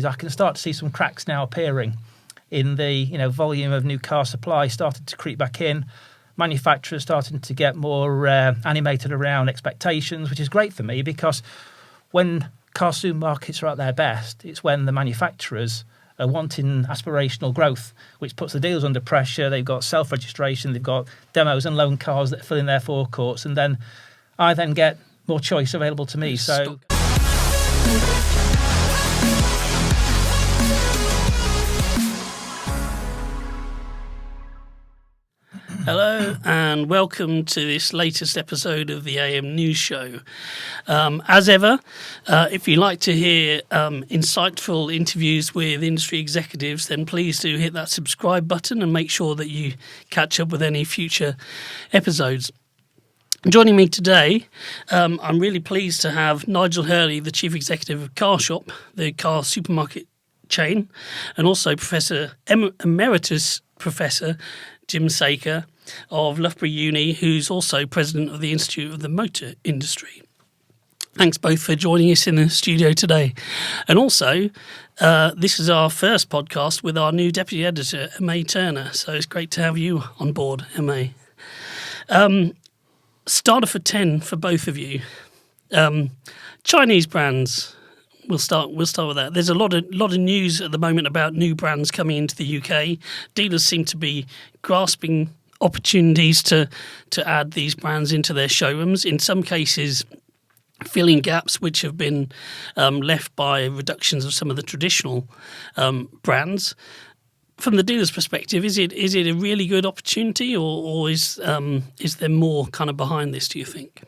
I can start to see some cracks now appearing in the volume of new car supply started to creep back in. Manufacturers starting to get more animated around expectations, which is great for me because when car supermarkets are at their best, it's when the manufacturers are wanting aspirational growth, which puts the dealers under pressure. They've got self-registration, they've got demos and loan cars that fill in their forecourts, and then I then get more choice available to me. So. Hello and welcome to this latest episode of the AM News Show. As ever, if you'd like to hear insightful interviews with industry executives, then please do hit that subscribe button and make sure that you catch up with any future episodes. Joining me today, I'm really pleased to have Nigel Hurley, the Chief Executive of CarShop, the car supermarket chain, and also Emeritus Professor Jim Saker of Loughborough Uni, who's also President of the Institute of the Motor Industry. Thanks both for joining us in the studio today. And also, this is our first podcast with our new Deputy Editor, M.A. Turner, so it's great to have you on board, M.A. Starter for 10 for both of you. Chinese brands. We'll start with that. There's a lot of news at the moment about new brands coming into the UK. Dealers seem to be grasping opportunities to add these brands into their showrooms. In some cases, filling gaps which have been left by reductions of some of the traditional brands. From the dealer's perspective, is it a really good opportunity, or is there more kind of behind this, do you think?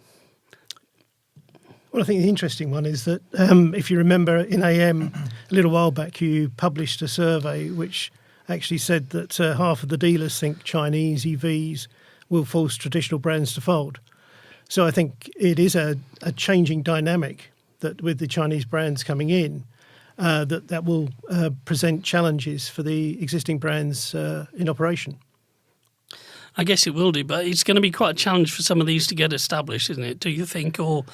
Well, I think the interesting one is that if you remember in AM a little while back, you published a survey which actually said that half of the dealers think Chinese EVs will force traditional brands to fold. So I think it is a changing dynamic that with the Chinese brands coming in, that will present challenges for the existing brands in operation. I guess it will do, but it's going to be quite a challenge for some of these to get established, isn't it? Do you think, or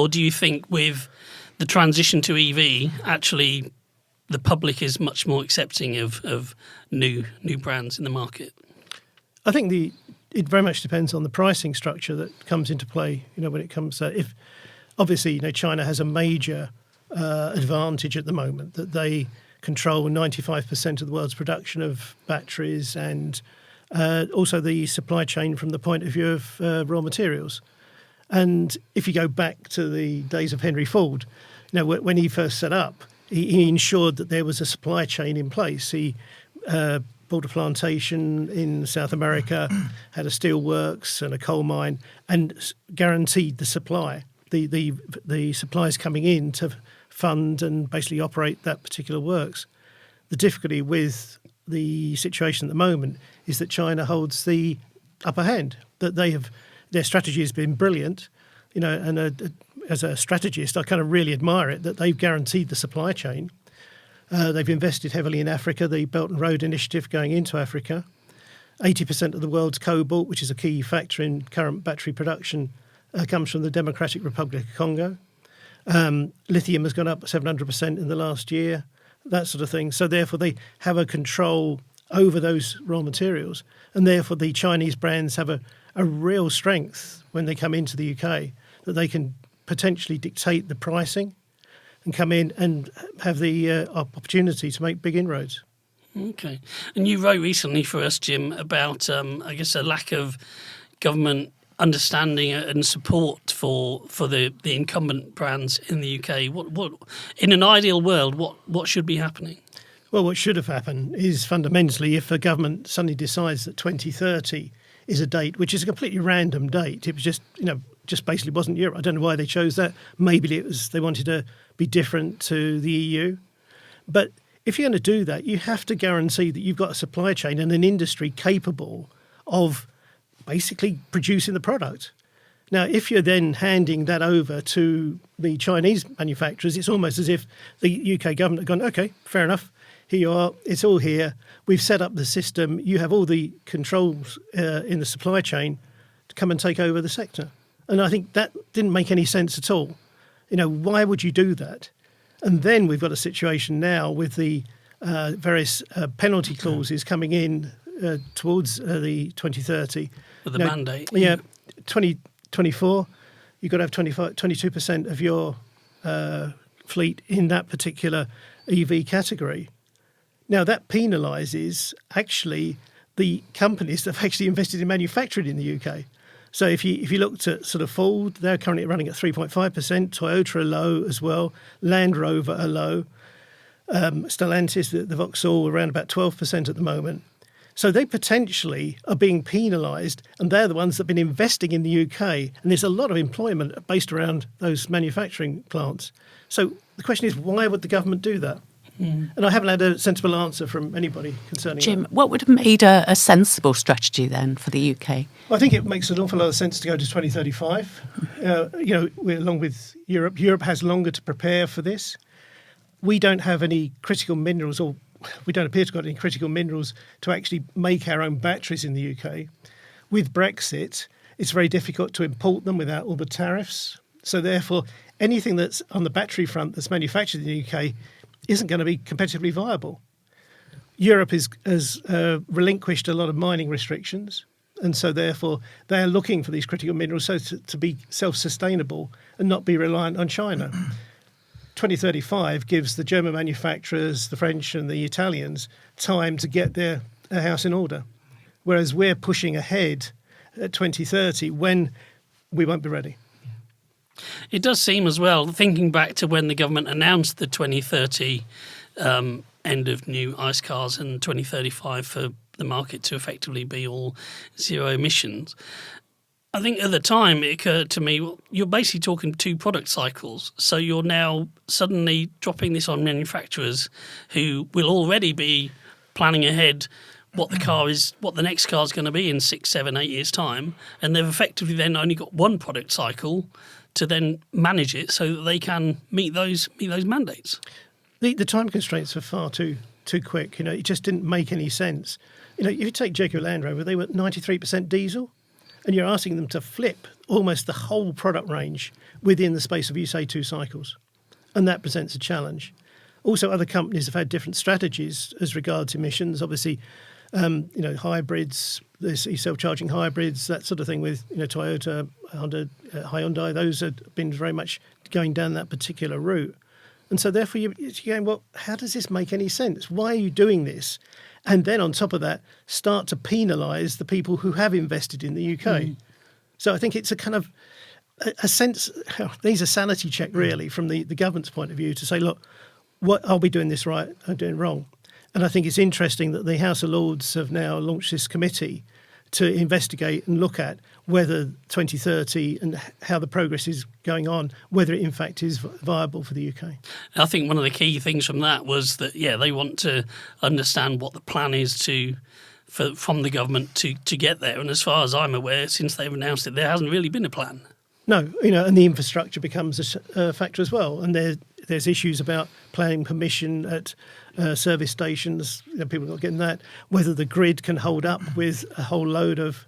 do you think with the transition to EV, actually the public is much more accepting of new brands in the market? I think it very much depends on the pricing structure that comes into play. When it comes if obviously China has a major advantage at the moment that they control 95% of the world's production of batteries and also the supply chain from the point of view of raw materials. And if you go back to the days of Henry Ford, when he first set up, he ensured that there was a supply chain in place. He bought a plantation in South America, had a steel works and a coal mine, and guaranteed the supply, the supplies coming in to fund and basically operate that particular works. The difficulty with the situation at the moment is that China holds the upper hand, that their strategy has been brilliant, and as a strategist, I kind of really admire it, that they've guaranteed the supply chain. They've invested heavily in Africa, the Belt and Road Initiative going into Africa. 80% of the world's cobalt, which is a key factor in current battery production, comes from the Democratic Republic of Congo. Lithium has gone up 700% in the last year, that sort of thing. So therefore they have a control over those raw materials, and therefore the Chinese brands have a real strength when they come into the UK, that they can potentially dictate the pricing and come in and have the opportunity to make big inroads. Okay. And you wrote recently for us, Jim, about, I guess, a lack of government understanding and support for the incumbent brands in the UK. What in an ideal world, what should be happening? Well, what should have happened is fundamentally if a government suddenly decides that 2030 is a date, which is a completely random date. It was just basically wasn't Europe. I don't know why they chose that. Maybe it was they wanted to be different to the EU. But if you're going to do that, you have to guarantee that you've got a supply chain and an industry capable of basically producing the product. Now, if you're then handing that over to the Chinese manufacturers, it's almost as if the UK government have gone, OK, fair enough. Here you are. It's all here. We've set up the system. You have all the controls in the supply chain to come and take over the sector. And I think that didn't make any sense at all. Why would you do that? And then we've got a situation now with the various penalty clauses coming in towards the 2030. With the mandate. Yeah, 2024, you've got to have 22% of your fleet in that particular EV category. Now, that penalises actually the companies that have actually invested in manufacturing in the UK. So if you looked at sort of Ford, they're currently running at 3.5%, Toyota are low as well, Land Rover are low, Stellantis, the Vauxhall, around about 12% at the moment. So they potentially are being penalised, and they're the ones that have been investing in the UK. And there's a lot of employment based around those manufacturing plants. So the question is, why would the government do that? And I haven't had a sensible answer from anybody concerning Jim, that. what would have made a sensible strategy then for the UK? I think it makes an awful lot of sense to go to 2035. We're along with Europe. Europe has longer to prepare for this. We don't have any critical minerals, or we don't appear to have got any critical minerals to actually make our own batteries in the UK. With Brexit, it's very difficult to import them without all the tariffs. So therefore, anything that's on the battery front that's manufactured in the UK isn't going to be competitively viable. Europe has relinquished a lot of mining restrictions, and so therefore they are looking for these critical minerals so to be self-sustainable and not be reliant on China. 2035 gives the German manufacturers, the French and the Italians time to get their house in order, whereas we're pushing ahead at 2030 when we won't be ready. It does seem as well, thinking back to when the government announced the 2030 end of new ICE cars and 2035 for the market to effectively be all zero emissions. I think at the time it occurred to me, well, you're basically talking 2 product cycles. So you're now suddenly dropping this on manufacturers who will already be planning ahead what the next car is going to be in 6, 7, 8 years' time. And they've effectively then only got one product cycle to then manage it so that they can meet those mandates. The time constraints were far too quick. It just didn't make any sense. If you take Jaguar Land Rover, they were 93% diesel, and you're asking them to flip almost the whole product range within the space of, you say, 2 cycles. And that presents a challenge. Also, other companies have had different strategies as regards emissions. Obviously, hybrids, there's self-charging hybrids, that sort of thing with Toyota, Honda, Hyundai. Those have been very much going down that particular route. And so therefore you're going, well, how does this make any sense? Why are you doing this? And then on top of that, start to penalise the people who have invested in the UK. So I think it's a kind of a sense, these are sanity check really from the government's point of view to say, look, what are we doing this right or doing it wrong? And I think it's interesting that the House of Lords have now launched this committee to investigate and look at whether 2030 and how the progress is going on, whether it in fact is viable for the UK. I think one of the key things from that was that, they want to understand what the plan is from the government to get there. And as far as I'm aware, since they've announced it, there hasn't really been a plan. No, and the infrastructure becomes a factor as well. And there's issues about planning permission at service stations. People are not getting that. Whether the grid can hold up with a whole load of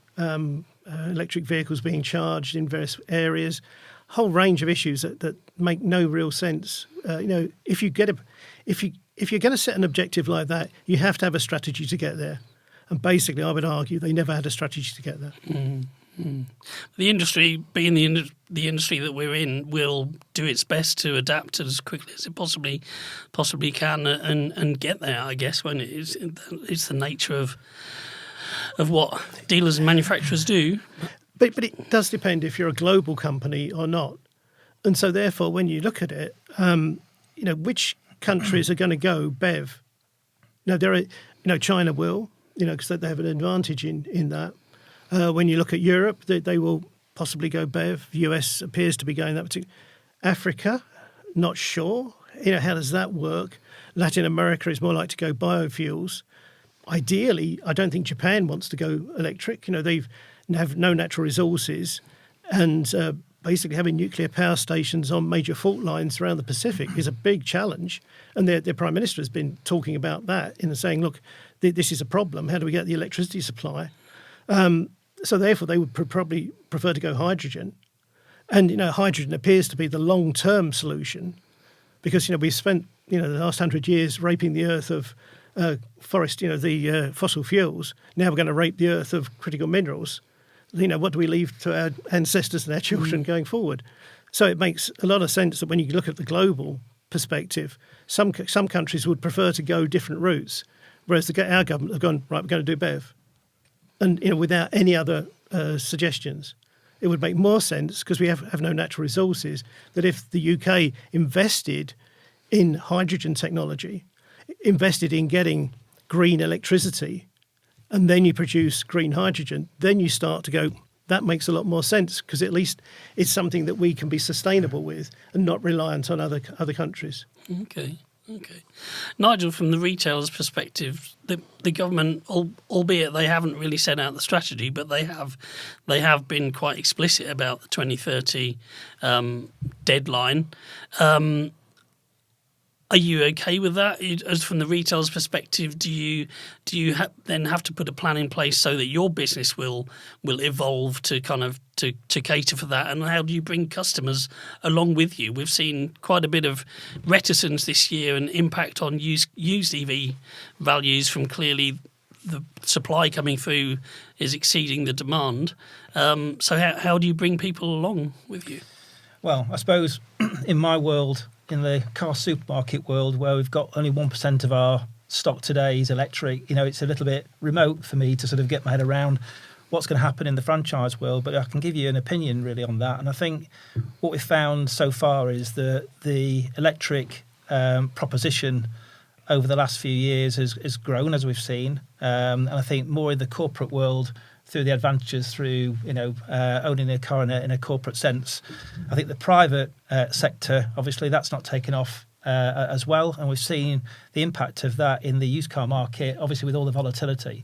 electric vehicles being charged in various areas. Whole range of issues that make no real sense. If you're going to set an objective like that, you have to have a strategy to get there. And basically, I would argue they never had a strategy to get there. Mm-hmm. The industry, being the industry that we're in, will do its best to adapt as quickly as it possibly can and get there, I guess, when it's the nature of what dealers and manufacturers do. But it does depend if you're a global company or not. And so therefore, when you look at it, which countries are going to go BEV? China will, because they have an advantage in that. When you look at Europe, they will possibly go BEV. The US appears to be going that particular. Africa, not sure. How does that work? Latin America is more likely to go biofuels. Ideally, I don't think Japan wants to go electric. They have no natural resources, and basically having nuclear power stations on major fault lines around the Pacific is a big challenge. And their Prime Minister has been talking about that in saying, look, this is a problem. How do we get the electricity supply? So therefore, they would probably prefer to go hydrogen. And, hydrogen appears to be the long-term solution. because we spent the last 100 years raping the earth of forest, the fossil fuels. Now we're going to rape the earth of critical minerals. What do we leave to our ancestors and our children going forward? So it makes a lot of sense that when you look at the global perspective, some countries would prefer to go different routes, whereas our government have gone, right, we're going to do BEV. And without any other suggestions. It would make more sense, because we have no natural resources, that if the UK invested in hydrogen technology, invested in getting green electricity, and then you produce green hydrogen, then you start to go, that makes a lot more sense, because at least it's something that we can be sustainable with and not reliant on other countries. Okay. Nigel, from the retailer's perspective, the government, albeit they haven't really set out the strategy, but they have been quite explicit about the 2030 deadline. Are you okay with that? As from the retailer's perspective, do you then have to put a plan in place so that your business will evolve to kind of to cater for that? And how do you bring customers along with you? We've seen quite a bit of reticence this year and impact on used EV values from clearly the supply coming through is exceeding the demand. So how do you bring people along with you? Well, I suppose in my world, in the car supermarket world, where we've got only 1% of our stock today is electric, it's a little bit remote for me to sort of get my head around what's going to happen in the franchise world, but I can give you an opinion really on that. And I think what we've found so far is that the electric proposition over the last few years has grown, as we've seen. And I think more in the corporate world, through the advantages through owning a car in a corporate sense. I think the private sector, obviously, that's not taken off as well, and we've seen the impact of that in the used car market, obviously with all the volatility.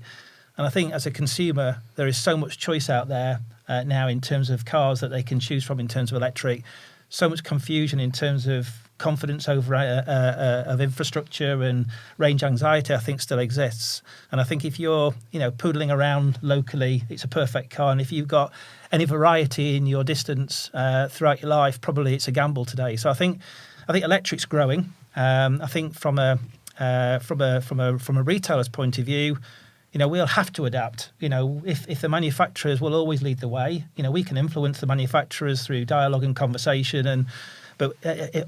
And I think as a consumer, there is so much choice out there now in terms of cars that they can choose from in terms of electric, so much confusion in terms of confidence over of infrastructure, and range anxiety I think still exists. And I think if you're poodling around locally, it's a perfect car, and if you've got any variety in your distance throughout your life, probably it's a gamble today. So I think electric's growing. I think from a retailer's point of view, we'll have to adapt. If the manufacturers will always lead the way, we can influence the manufacturers through dialogue and conversation, but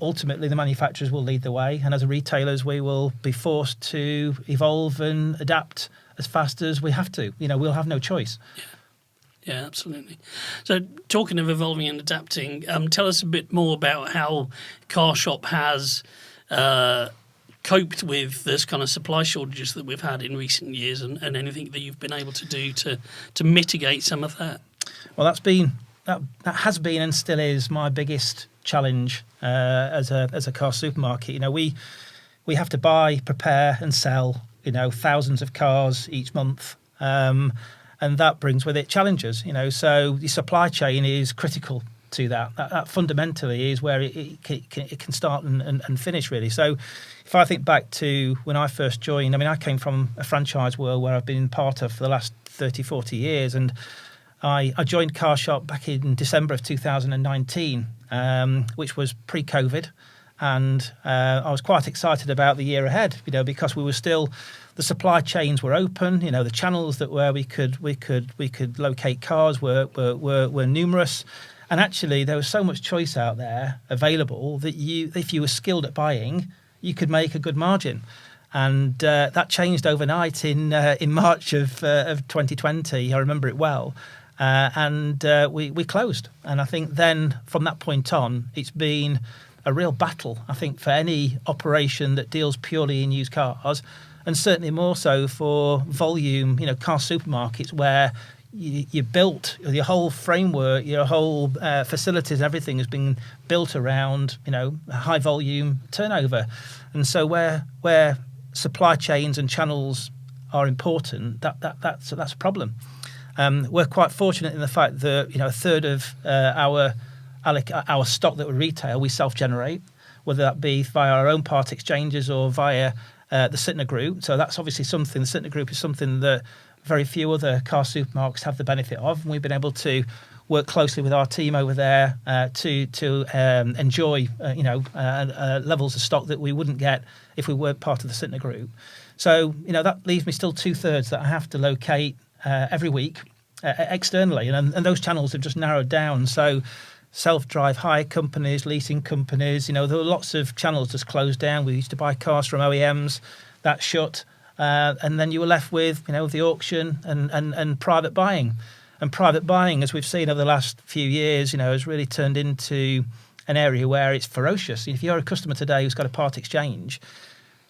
ultimately the manufacturers will lead the way, and as a retailers we will be forced to evolve and adapt as fast as we have to. We'll have no choice. Yeah, absolutely. So talking of evolving and adapting, tell us a bit more about how CarShop has coped with this kind of supply shortages that we've had in recent years, and anything that you've been able to do to mitigate some of that. Well, that has been and still is my biggest challenge as a car supermarket. We have to buy, prepare and sell thousands of cars each month, and that brings with it challenges. So the supply chain is critical to that. That fundamentally is where it can start and finish, really. So if I think back to when I first joined, I came from a franchise world where I've been part of for the last 30, 40 years, and I joined CarShop back in December of 2019, which was pre-COVID, and I was quite excited about the year ahead, because we were still, the supply chains were open, the channels that where we could locate cars were numerous, and actually there was so much choice out there available that if you were skilled at buying, you could make a good margin. And that changed overnight in March of 2020. I remember it well. And we closed. And I think then from that point on, it's been a real battle, I think, for any operation that deals purely in used cars, and certainly more so for volume, car supermarkets where you built your whole framework, your whole facilities, everything has been built around, high volume turnover. And so where supply chains and channels are important, that's a problem. We're quite fortunate in the fact that a third of our stock that we retail, we self-generate, whether that be via our own part exchanges or via the Sytner Group. So that's obviously something. The Sytner Group is something that very few other car supermarkets have the benefit of, and we've been able to work closely with our team over there to enjoy levels of stock that we wouldn't get if we weren't part of the Sytner Group. So that leaves me still 2/3 that I have to locate every week externally, and those channels have just narrowed down. So self-drive hire companies, leasing companies, there were lots of channels just closed down. We used to buy cars from OEMs, that shut, and then you were left with the auction and private buying. And private buying, as we've seen over the last few years, has really turned into an area where it's ferocious. If you're a customer today who's got a part exchange,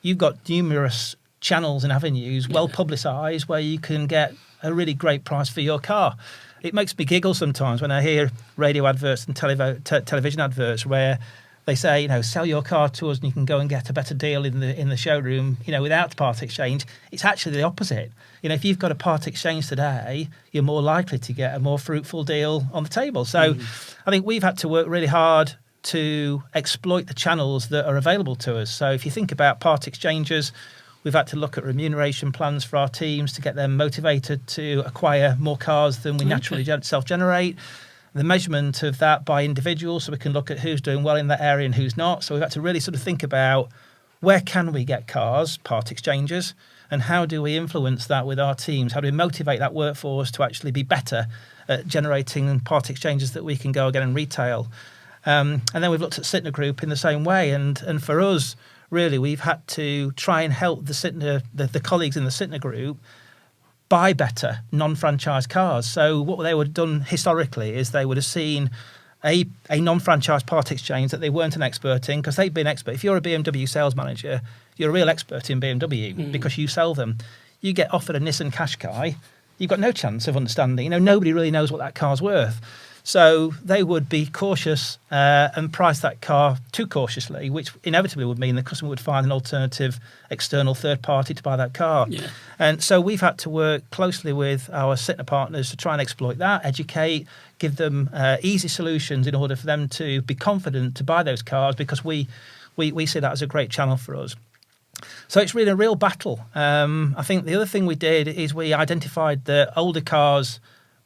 you've got numerous channels and avenues, well publicised, where you can get a really great price for your car. It makes me giggle sometimes when I hear radio adverts and television adverts where they say, sell your car to us and you can go and get a better deal in the showroom, without the part exchange. It's actually the opposite. If you've got a part exchange today, you're more likely to get a more fruitful deal on the table. So I think we've had to work really hard to exploit the channels that are available to us. So if you think about part exchanges, we've had to look at remuneration plans for our teams to get them motivated to acquire more cars than we naturally self-generate. The measurement of that by individuals, so we can look at who's doing well in that area and who's not. So we've had to really sort of think about where can we get cars, part exchanges, and how do we influence that with our teams? How do we motivate that workforce to actually be better at generating part exchanges that we can go again and retail? And then we've looked at Sytner Group in the same way. And for us, really, we've had to try and help the colleagues in the Sytner Group buy better non-franchise cars. So what they would have done historically is they would have seen a non-franchise part exchange that they weren't an expert in, because they've been expert. If you're a BMW sales manager, you're a real expert in BMW because you sell them. You get offered a Nissan Qashqai, you've got no chance of understanding. Nobody really knows what that car's worth. So they would be cautious and price that car too cautiously, which inevitably would mean the customer would find an alternative external third party to buy that car. Yeah. And so we've had to work closely with our Sytner partners to try and exploit that, educate, give them easy solutions in order for them to be confident to buy those cars, because we see that as a great channel for us. So it's really a real battle. I think the other thing we did is we identified that older cars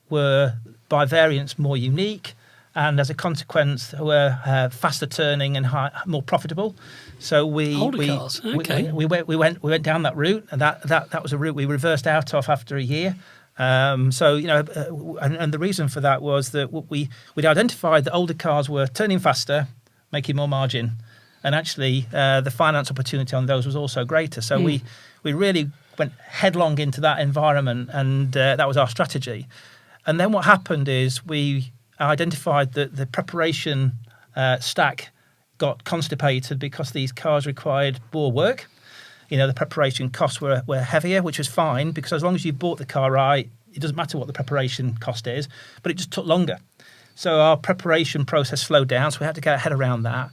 were by variance more unique, and as a consequence were faster turning and more profitable. So we went down that route, and that was a route we reversed out of after a year. And the reason for that was that we'd identified that older cars were turning faster, making more margin, and actually the finance opportunity on those was also greater. So we really went headlong into that environment, and that was our strategy. And then what happened is we identified that the preparation stack got constipated because these cars required more work. The preparation costs were heavier, which was fine, because as long as you bought the car right, it doesn't matter what the preparation cost is, but it just took longer. So our preparation process slowed down, so we had to get our head around that.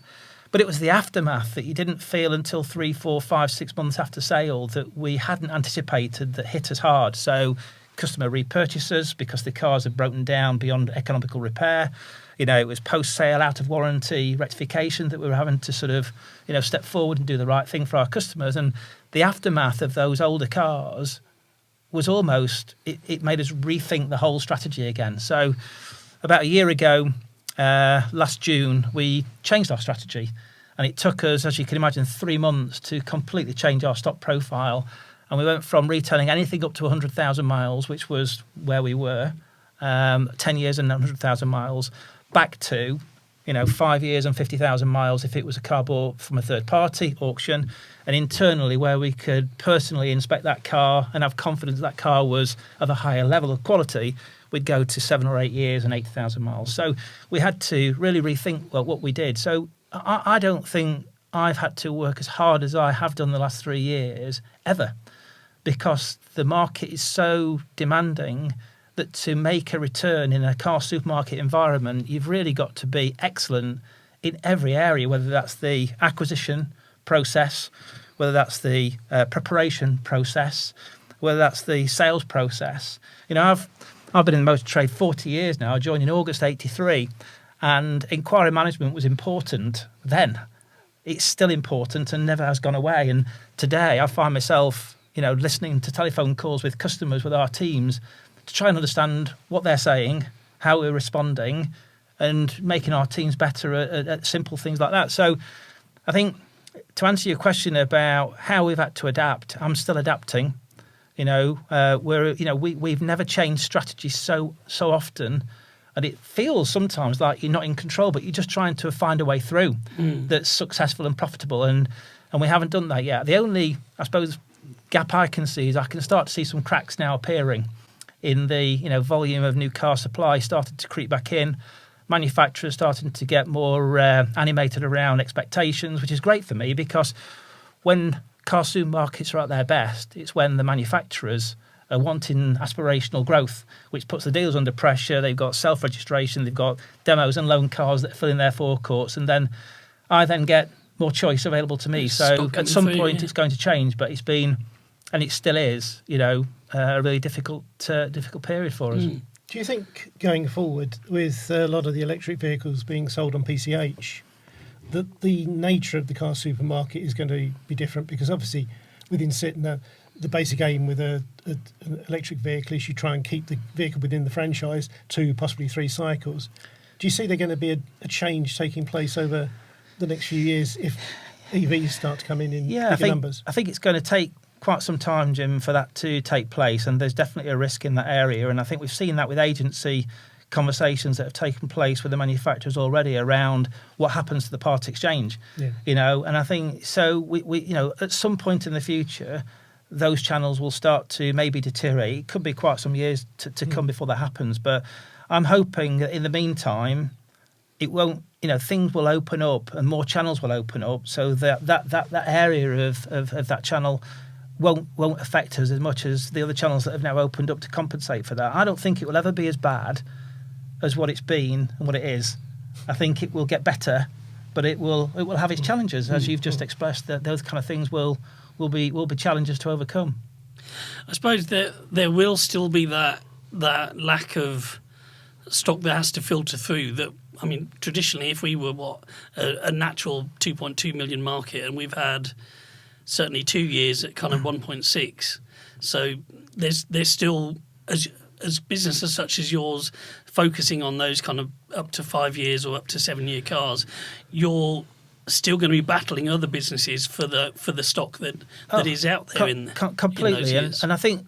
But it was the aftermath that you didn't feel until 3, 4, 5, 6 months after sale that we hadn't anticipated that hit us hard. So customer repurchases because the cars had broken down beyond economical repair. It was post-sale, out of warranty rectification that we were having to sort of, step forward and do the right thing for our customers. And the aftermath of those older cars was almost, it made us rethink the whole strategy again. So about a year ago, last June, we changed our strategy. And it took us, as you can imagine, 3 months to completely change our stock profile. And we went from retailing anything up to 100,000 miles, which was where we were, 10 years and 100,000 miles, back to, 5 years and 50,000 miles if it was a car bought from a third party auction, and internally where we could personally inspect that car and have confidence that car was of a higher level of quality, we'd go to 7 or 8 years and 80,000 miles. So we had to really rethink what we did. So I don't think I've had to work as hard as I have done the last 3 years ever, because the market is so demanding that to make a return in a car supermarket environment, you've really got to be excellent in every area, whether that's the acquisition process, whether that's the preparation process, whether that's the sales process. I've been in the motor trade 40 years now. I joined in August 83, and inquiry management was important then. It's still important and never has gone away. And today I find myself listening to telephone calls with customers, with our teams, to try and understand what they're saying, how we're responding, and making our teams better at simple things like that. So I think to answer your question about how we've had to adapt, I'm still adapting. We've never changed strategy so often, and it feels sometimes like you're not in control, but you're just trying to find a way through that's successful and profitable, and we haven't done that yet. The only, I suppose, gap I can see is I can start to see some cracks now appearing in the volume of new car supply started to creep back in. Manufacturers starting to get more animated around expectations, which is great for me, because when car supermarkets are at their best, it's when the manufacturers are wanting aspirational growth, which puts the dealers under pressure. They've got self-registration, they've got demos and loan cars that fill in their forecourts, and then I get more choice available to me. So at some point it's going to change, but it's been, and it still is, a really difficult period for us. Do you think going forward, with a lot of the electric vehicles being sold on PCH, that the nature of the car supermarket is going to be different? Because obviously within Sytner, the basic aim with an electric vehicle is you try and keep the vehicle within the franchise 2, possibly 3 cycles. Do you see there going to be a change taking place over the next few years if EVs start to come in bigger numbers? I think it's going to take quite some time, Jim, for that to take place, and there's definitely a risk in that area. And I think we've seen that with agency conversations that have taken place with the manufacturers already around what happens to the part exchange. And I think so. We at some point in the future, those channels will start to maybe deteriorate. It could be quite some years to come before that happens, but I'm hoping that in the meantime, it won't. Things will open up and more channels will open up, so that area of that channel won't affect us as much as the other channels that have now opened up to compensate for that. I don't think it will ever be as bad as what it's been and what it is. I think it will get better, but it will have its challenges, as you've just expressed. That those kind of things will be challenges to overcome. I suppose there will still be that lack of stock that has to filter through. That, I mean, traditionally, if we were a natural 2.2 million market, and we've had certainly 2 years at kind of 1.6, so there's still, as businesses such as yours, focusing on those kind of up to 5 years or up to 7 year cars, you're still going to be battling other businesses for the stock that is out there completely. In those years. And I think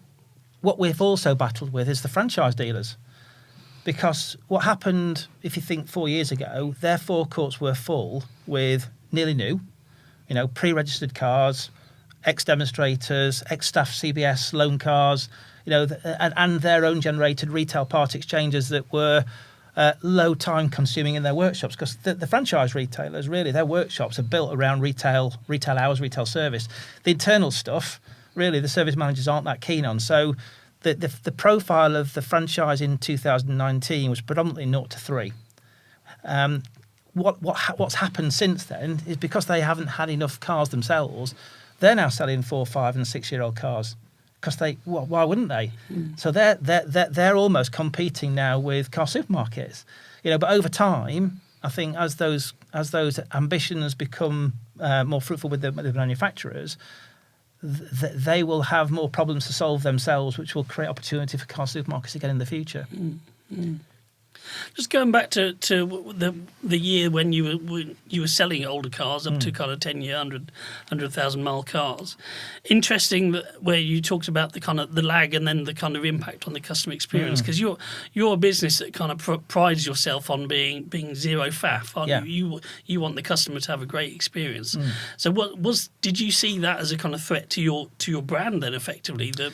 what we've also battled with is the franchise dealers, because what happened, if you think 4 years ago, their forecourts were full with nearly new, pre-registered cars, ex-demonstrators, ex-staff CBS loan cars, and their own generated retail part exchanges that were low time consuming in their workshops, because the franchise retailers, really, their workshops are built around retail hours, retail service. The internal stuff, really, the service managers aren't that keen on. So the profile of the franchise in 2019 was predominantly 0 to 3. What's happened since then is because they haven't had enough cars themselves, they're now selling 4, 5, and 6 year old cars. Because why wouldn't they? So they're almost competing now with car supermarkets, But over time, I think as those ambitions become more fruitful with the manufacturers, they will have more problems to solve themselves, which will create opportunity for car supermarkets again in the future. Just going back to the year when you were selling older cars up to kind of 10-year, 100,000 mile cars. Interesting where you talked about the kind of the lag and then the kind of impact on the customer experience, because you're a business that kind of prides yourself on being zero faff, aren't you? You want the customer to have a great experience. So did you see that as a kind of threat to your brand then, effectively? The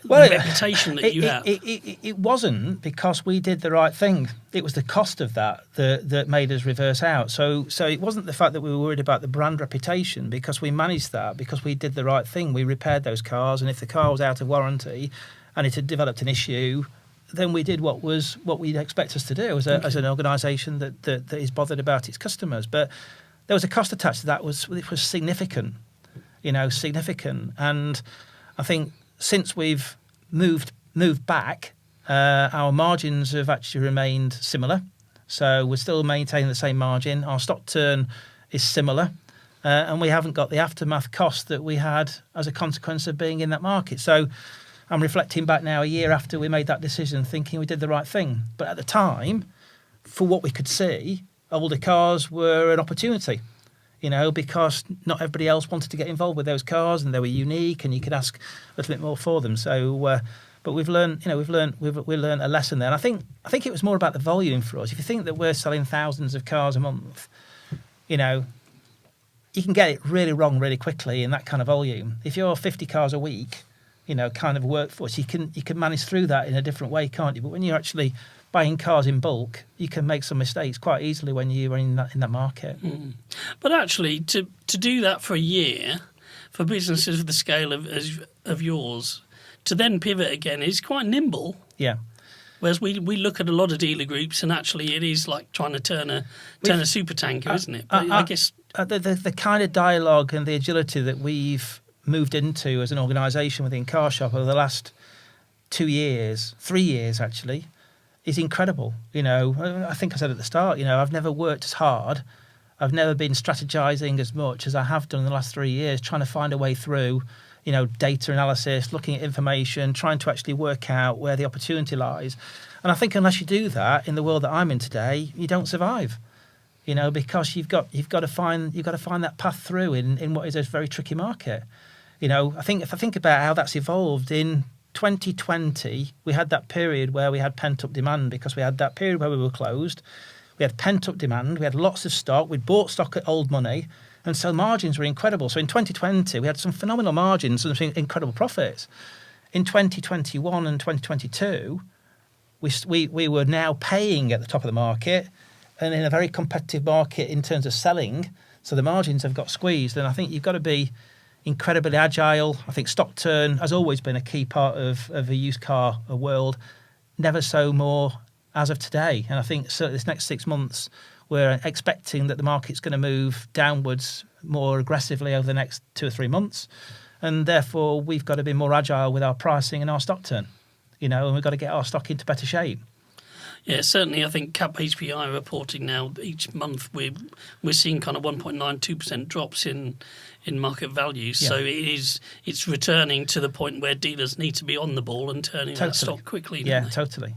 reputation that you have. It wasn't, because we did the right thing. It was the cost of that made us reverse out. So it wasn't the fact that we were worried about the brand reputation, because we managed that, because we did the right thing. We repaired those cars, and if the car was out of warranty and it had developed an issue, then we did what we'd expect us to do as an organisation that is bothered about its customers. But there was a cost attached to that, which was significant, significant. And I think since we've moved back, our margins have actually remained similar. So we're still maintaining the same margin. Our stock turn is similar. And we haven't got the aftermath cost that we had as a consequence of being in that market. So I'm reflecting back now a year after we made that decision, thinking we did the right thing. But at the time, for what we could see, older cars were an opportunity, because not everybody else wanted to get involved with those cars, and they were unique, and you could ask a little bit more for them. So, but we've learned a lesson there. And I think it was more about the volume for us. If you think that we're selling thousands of cars a month, you can get it really wrong really quickly in that kind of volume. If you're 50 cars a week, kind of workforce, you can manage through that in a different way, can't you? But when you're actually buying cars in bulk, you can make some mistakes quite easily when you're in that market. But actually, to do that for a year, for businesses of the scale of yours, to then pivot again is quite nimble. Yeah. Whereas we look at a lot of dealer groups, and actually it is like trying to turn a super tanker, isn't it? But I guess the kind of dialogue and the agility that we've moved into as an organisation within CarShop over the last 3 years actually, is incredible. I think I said at the start, I've never worked as hard. I've never been strategizing as much as I have done in the last 3 years, trying to find a way through, data analysis, looking at information, trying to actually work out where the opportunity lies. And I think unless you do that in the world that I'm in today, you don't survive. Because you've got to find that path through in what is a very tricky market. I think if I think about how that's evolved in 2020, we had that period where we had pent-up demand because we had that period where we were closed. We had pent-up demand. We had lots of stock. We'd bought stock at old money. And so margins were incredible. So in 2020, we had some phenomenal margins and some incredible profits. In 2021 and 2022, we were now paying at the top of the market and in a very competitive market in terms of selling. So the margins have got squeezed. And I think you've got to be incredibly agile. I think stock turn has always been a key part of a used car world, never so more as of today. And I think certainly this next 6 months, we're expecting that the market's going to move downwards more aggressively over the next 2 or 3 months. And therefore, we've got to be more agile with our pricing and our stock turn, and we've got to get our stock into better shape. Yeah, certainly. I think CAP HPI reporting now each month we're seeing kind of 1.92% drops in market value. So it's returning to the point where dealers need to be on the ball and turning that stock quickly. Yeah, totally.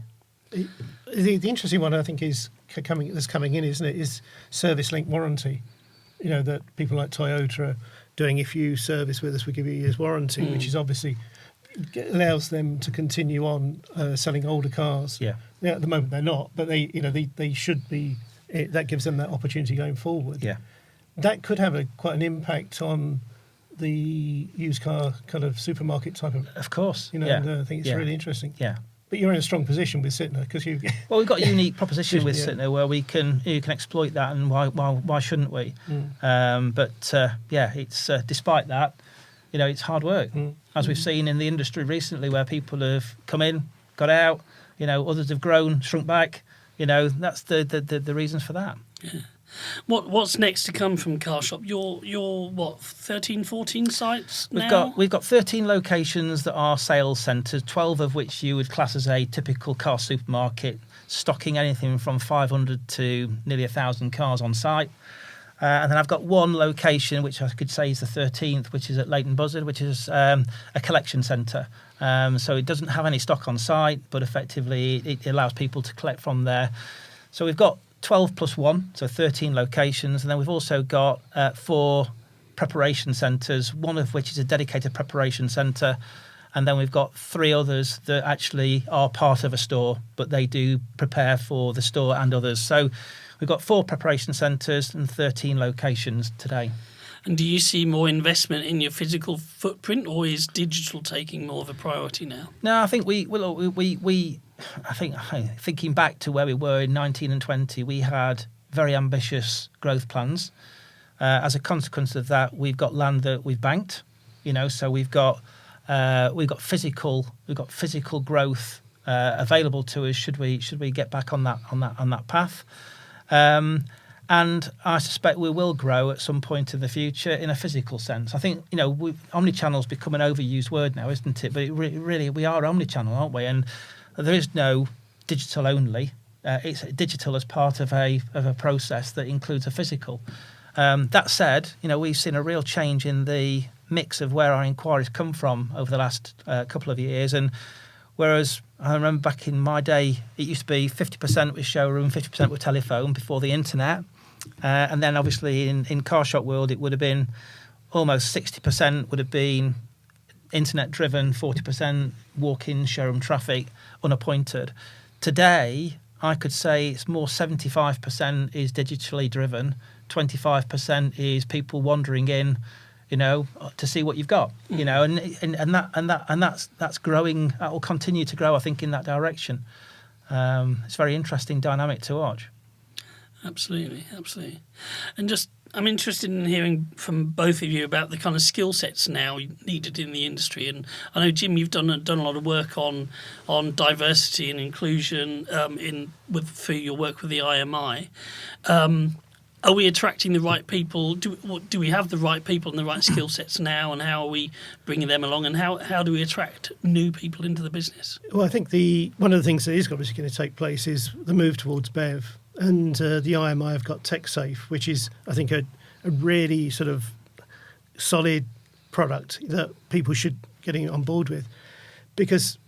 The interesting one I think is coming in, isn't it? Is service link warranty. That people like Toyota are doing. If you service with us, we give you a year's warranty, which is obviously allows them to continue on selling older cars. Yeah, at the moment they're not, but they should be. That gives them that opportunity going forward. Yeah, that could have quite an impact on the used car kind of supermarket type of course. And I think it's really interesting. Yeah. But you're in a strong position with Sytner because you. Well, we've got a unique proposition with Sytner where you can exploit that, and why shouldn't we? It's despite that, it's hard work, as we've seen in the industry recently, where people have come in, got out, others have grown, shrunk back. That's the reasons for that. Yeah. What's next to come from CarShop? Your what, 13, 14 sites now? We've got 13 locations that are sales centres, 12 of which you would class as a typical car supermarket, stocking anything from 500 to nearly 1,000 cars on site. And then I've got one location, which I could say is the 13th, which is at Leighton Buzzard, which is a collection centre. So it doesn't have any stock on site, but effectively it allows people to collect from there. So we've got 12 plus 1, so 13 locations. And then we've also got 4 preparation centres, one of which is a dedicated preparation centre. And then we've got 3 others that actually are part of a store, but they do prepare for the store and others. So we've got 4 preparation centres and 13 locations today. And do you see more investment in your physical footprint, or is digital taking more of a priority now? No, I think thinking back to where we were in 19 and 20, we had very ambitious growth plans. As a consequence of that, we've got land that we've banked. So we've got physical growth available to us. Should we get back on that path? And I suspect we will grow at some point in the future in a physical sense. I think, omnichannel's become an overused word now, isn't it? But really, we are omnichannel, aren't we? And there is no digital only. It's digital as part of a process that includes a physical. That said, we've seen a real change in the mix of where our inquiries come from over the last couple of years. And whereas I remember back in my day, it used to be 50% was showroom, 50% was telephone before the internet. And then obviously in car shop world, it would have been almost 60% would have been internet driven, 40% walk-in showroom traffic, unappointed. Today, I could say it's more 75% is digitally driven, 25% is people wandering in, to see what you've got, and that's growing. That will continue to grow, I think, in that direction. It's a very interesting dynamic to watch. Absolutely. And just, I'm interested in hearing from both of you about the kind of skill sets now needed in the industry. And I know, Jim, you've done a lot of work on diversity and inclusion through your work with the IMI. Are we attracting the right people? Do we have the right people and the right skill sets now? And how are we bringing them along? And how do we attract new people into the business? Well, I think one of the things that is obviously going to take place is the move towards BEV. And the IMI have got TechSafe, which is, I think, a really sort of solid product that people should get on board with, because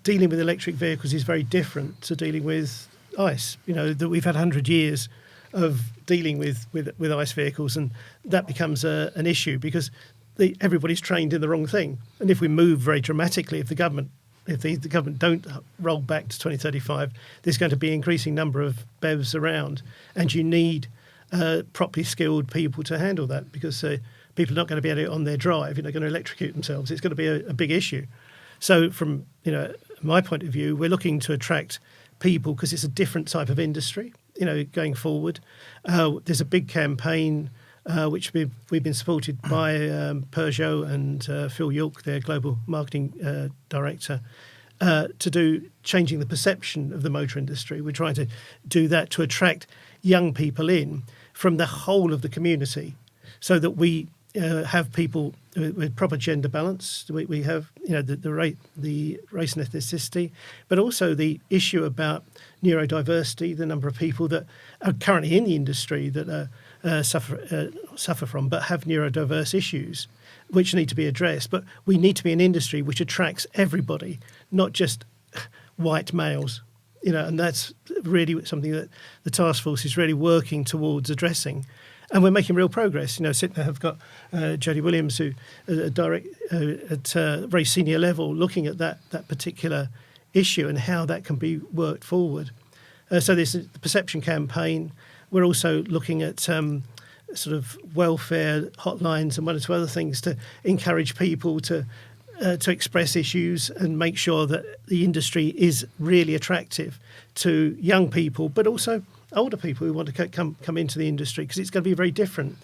dealing with electric vehicles is very different to dealing with ICE. That we've had 100 years of dealing with ICE vehicles, and that becomes an issue because everybody's trained in the wrong thing. And if we move very dramatically, if the government don't roll back to 2035, there's going to be an increasing number of BEVs around, and you need properly skilled people to handle that, because people are not going to be able to on their drive, going to electrocute themselves. It's going to be a big issue. So from my point of view, we're looking to attract people because it's a different type of industry. Going forward, there's a big campaign which we've been supported by Peugeot and Phil York, their global marketing director, to do changing the perception of the motor industry. We're trying to do that to attract young people in from the whole of the community, so that we have people with proper gender balance. We have the race and ethnicity, but also the issue about neurodiversity, the number of people that are currently in the industry that suffer from but have neurodiverse issues, which need to be addressed. But we need to be an industry which attracts everybody, not just white males. And that's really something that the task force is really working towards addressing. And we're making real progress. Sytner have got Jodie Williams, who at a very senior level, looking at that particular issue and how that can be worked forward. So there's the perception campaign. We're also looking at sort of welfare hotlines and one or two other things to encourage people to express issues and make sure that the industry is really attractive to young people, but also older people who want to come into the industry, because it's going to be very different.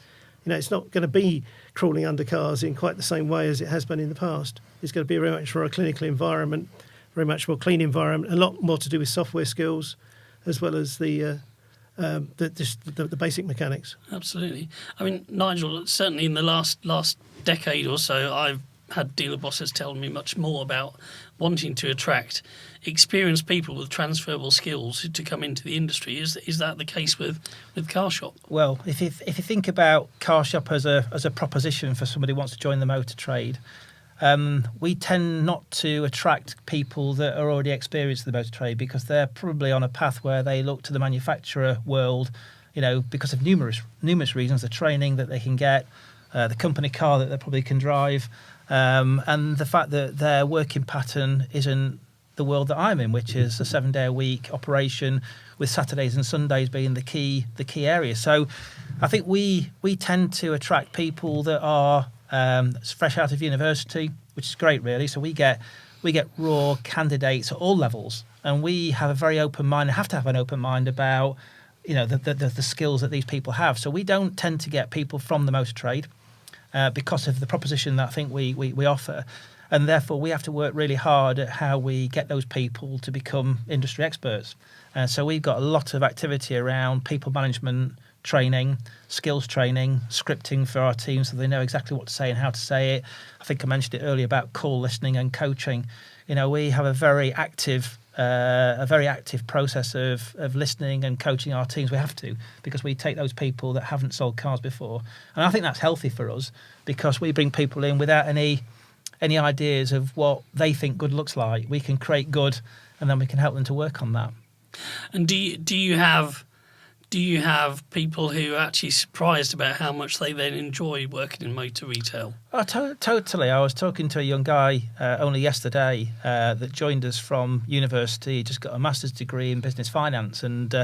It's not going to be crawling under cars in quite the same way as it has been in the past. It's going to be very much more a clinical environment, very much more clean environment, a lot more to do with software skills, as well as the basic mechanics. Absolutely. I mean, Nigel, certainly in the last decade or so, I've had dealer bosses tell me much more about wanting to attract experienced people with transferable skills to come into the industry. Is that the case with car shop? Well, if you think about car shop as a proposition for somebody who wants to join the motor trade, we tend not to attract people that are already experienced in the motor trade, because they're probably on a path where they look to the manufacturer world, because of numerous reasons, the training that they can get, the company car that they probably can drive, and the fact that their working pattern isn't the world that I'm in, which is a 7-day-a-week operation, with Saturdays and Sundays being the key area. So I think we tend to attract people that are fresh out of university, which is great, really. So we get raw candidates at all levels, and we have a very open mind, and have to have an open mind about the skills that these people have. So we don't tend to get people from the motor trade because of the proposition that I think we offer. And therefore, we have to work really hard at how we get those people to become industry experts. So we've got a lot of activity around people management training, skills training, scripting for our team so they know exactly what to say and how to say it. I think I mentioned it earlier about call listening and coaching. We have a very active a very active process of listening and coaching our teams. We have to, because we take those people that haven't sold cars before, and I think that's healthy for us, because we bring people in without any ideas of what they think good looks like. We can create good, and then we can help them to work on that. And do you have people who are actually surprised about how much they then enjoy working in motor retail? Oh, totally. I was talking to a young guy only yesterday that joined us from university. He just got a master's degree in business finance, and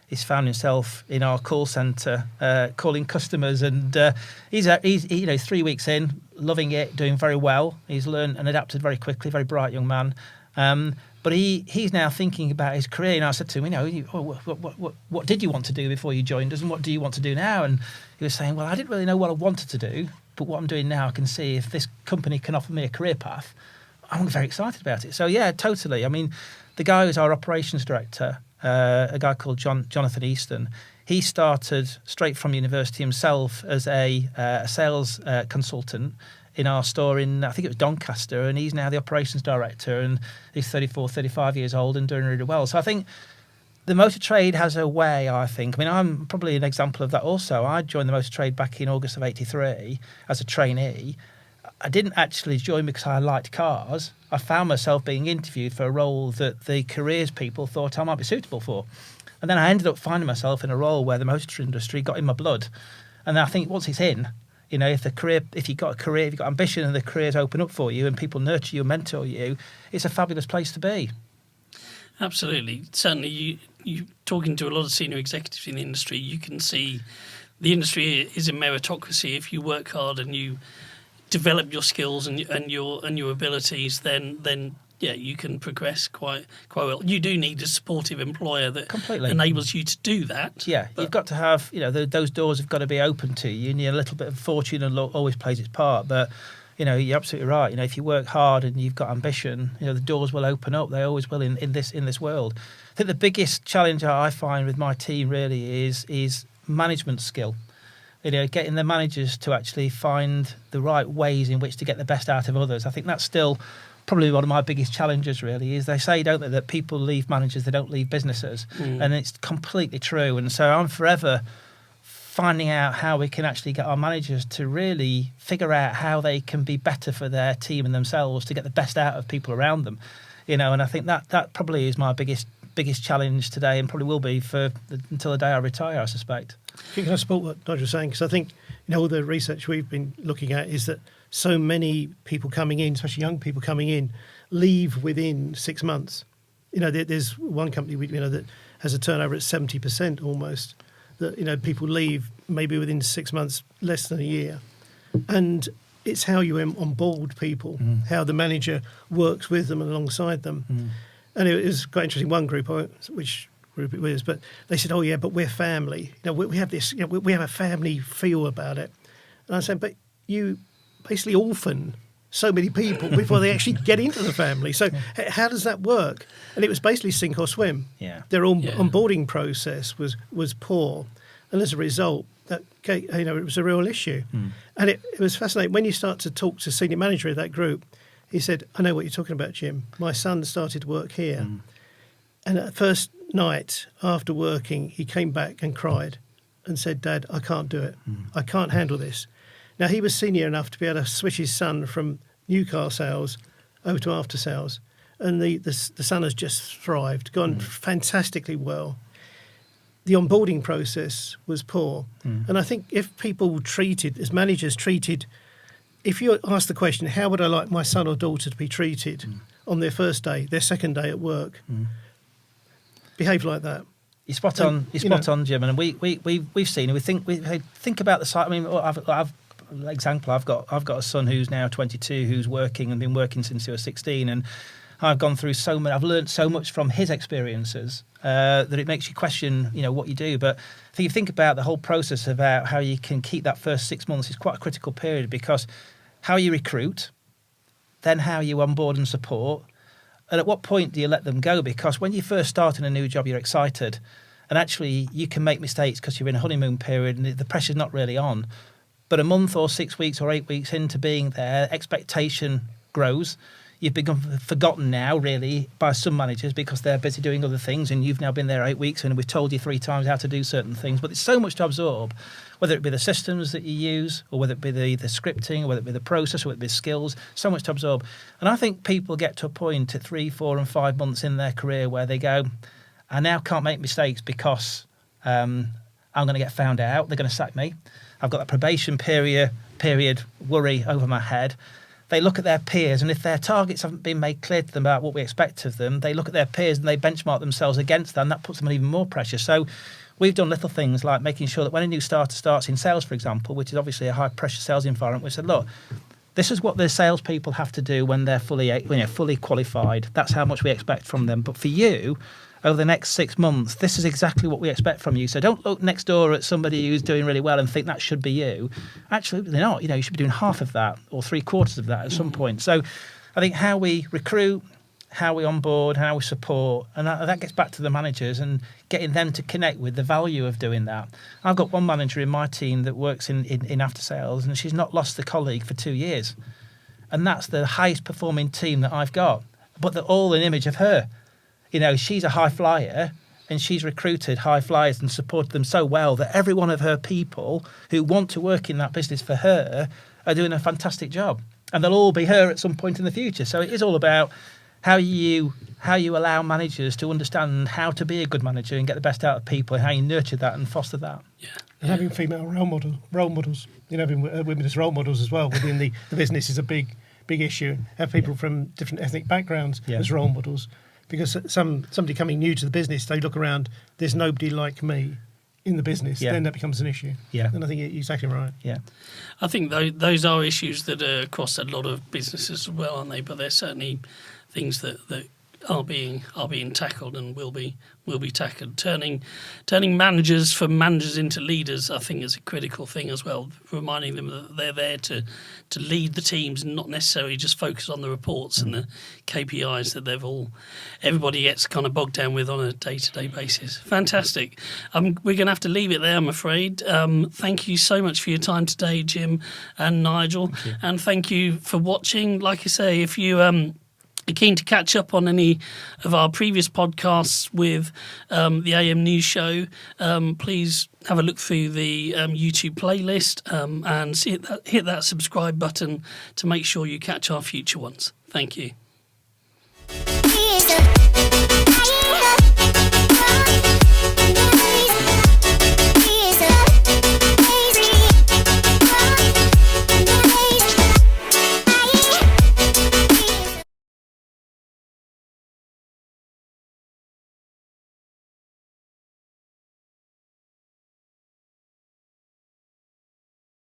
he's found himself in our call centre calling customers. And he's 3 weeks in, loving it, doing very well. He's learned and adapted very quickly. Very bright young man. But he's now thinking about his career. And I said to him, what did you want to do before you joined us, and what do you want to do now? And he was saying, well, I didn't really know what I wanted to do, but what I'm doing now, I can see if this company can offer me a career path, I'm very excited about it. So, yeah, totally. I mean, the guy who's our operations director, a guy called Jonathan Easton, he started straight from university himself as a sales consultant in our store in, I think it was Doncaster, and he's now the operations director, and he's 35 years old and doing really well. So I think the motor trade has a way, I'm probably an example of that also. I joined the motor trade back in August of 83 as a trainee. I didn't actually join because I liked cars. I found myself being interviewed for a role that the careers people thought I might be suitable for. And then I ended up finding myself in a role where the motor industry got in my blood. And I think once it's in, if you've got a career, if you've got ambition and the careers open up for you and people nurture you and mentor you, it's a fabulous place to be. Absolutely. Certainly, you talking to a lot of senior executives in the industry, you can see the industry is a meritocracy. If you work hard and you develop your skills and your abilities, then yeah, you can progress quite well. You do need a supportive employer that completely enables you to do that. Yeah, you've got to have, those doors have got to be open to you. And a little bit of fortune and luck always plays its part. But, you're absolutely right. If you work hard and you've got ambition, the doors will open up. They always will in this world. I think the biggest challenge I find with my team really is management skill. Getting the managers to actually find the right ways in which to get the best out of others. I think that's still probably one of my biggest challenges, really, is they say, don't they, that people leave managers, they don't leave businesses. And it's completely true. And so I'm forever finding out how we can actually get our managers to really figure out how they can be better for their team and themselves to get the best out of people around them. And I think that probably is my biggest challenge today, and probably will be until the day I retire, I suspect. Can I support what Nigel was saying? Because I think all the research we've been looking at is that so many people coming in, especially young people coming in, leave within 6 months. There's one company that has a turnover at 70% almost. That people leave maybe within 6 months, less than a year, and it's how you onboard people, how the manager works with them and alongside them. And it was quite interesting. One group, which group it was, but they said, "Oh yeah, but we're family. We have this. We have a family feel about it." And I said, "But you basically orphan so many people before they actually get into the family. So how does that work?" And it was basically sink or swim. Yeah. Their onboarding process was poor, and as a result, it was a real issue. And it was fascinating when you start to talk to senior manager of that group. He said, "I know what you're talking about, Jim. My son started work here, and at the first night after working, he came back and cried and said, 'Dad, I can't do it. I can't handle this.'" Now, he was senior enough to be able to switch his son from new car sales over to after sales. And the son has just thrived, gone fantastically well. The onboarding process was poor. And I think if people as managers treated, if you ask the question, how would I like my son or daughter to be treated on their first day, their second day at work, behave like that. You're spot on. You're spot on, Jim. And we've seen. We think about the site. I mean, I've example. I've got a son who's now 22, who's working and been working since he was 16, and I've gone through so many. I've learned so much from his experiences that it makes you question, what you do. But if you think about the whole process about how you can keep that first 6 months is quite a critical period, because how you recruit, then how you onboard and support, and at what point do you let them go? Because when you first start in a new job, you're excited, and actually you can make mistakes because you're in a honeymoon period and the pressure's not really on. But a month or 6 weeks or 8 weeks into being there, expectation grows. you've become forgotten now, really, by some managers because they're busy doing other things, and you've now been there 8 weeks and we've told you 3 times how to do certain things. But it's so much to absorb, whether it be the systems that you use, or whether it be the scripting, or whether it be the process, or whether it be skills, so much to absorb. And I think people get to a point at 3, 4 and 5 months in their career where they go, I now can't make mistakes because I'm going to get found out. They're going to sack me. I've got that probation period worry over my head. They look at their peers, and if their targets haven't been made clear to them about what we expect of them, they look at their peers and they benchmark themselves against that, and that puts them in even more pressure. So we've done little things like making sure that when a new starter starts in sales, for example, which is obviously a high-pressure sales environment, we said, look, this is what the salespeople have to do when they're fully qualified. That's how much we expect from them. But for you, over the next 6 months, this is exactly what we expect from you. So don't look next door at somebody who's doing really well and think that should be you. Actually, they're not. You should be doing half of that or 3/4 of that at some point. So I think how we recruit, how we onboard, how we support, and that gets back to the managers and getting them to connect with the value of doing that. I've got one manager in my team that works in after sales, and she's not lost a colleague for 2 years. And that's the highest performing team that I've got. But they're all an image of her. She's a high flyer, and she's recruited high flyers and supported them so well that every one of her people who want to work in that business for her are doing a fantastic job. And they'll all be her at some point in the future. So it is all about how you allow managers to understand how to be a good manager and get the best out of people, and how you nurture that and foster that. Yeah. And having female role models, having women as role models as well within the business is a big issue. Have people from different ethnic backgrounds as role models. Because somebody coming new to the business, they look around, there's nobody like me in the business, then that becomes an issue. Yeah. And I think you're exactly right. Yeah. I think those are issues that are across a lot of businesses as well, aren't they? But they're certainly things that are being tackled and will be tackled. Turning managers from managers into leaders, I think, is a critical thing as well. Reminding them that they're there to lead the teams and not necessarily just focus on the reports and the KPIs that everybody gets kind of bogged down with on a day-to-day basis. Fantastic. We're going to have to leave it there, I'm afraid. Thank you so much for your time today, Jim and Nigel, and thank you for watching. Like I say, if you are keen to catch up on any of our previous podcasts with the AM News Show, please have a look through the YouTube playlist and hit that subscribe button to make sure you catch our future ones. Thank you.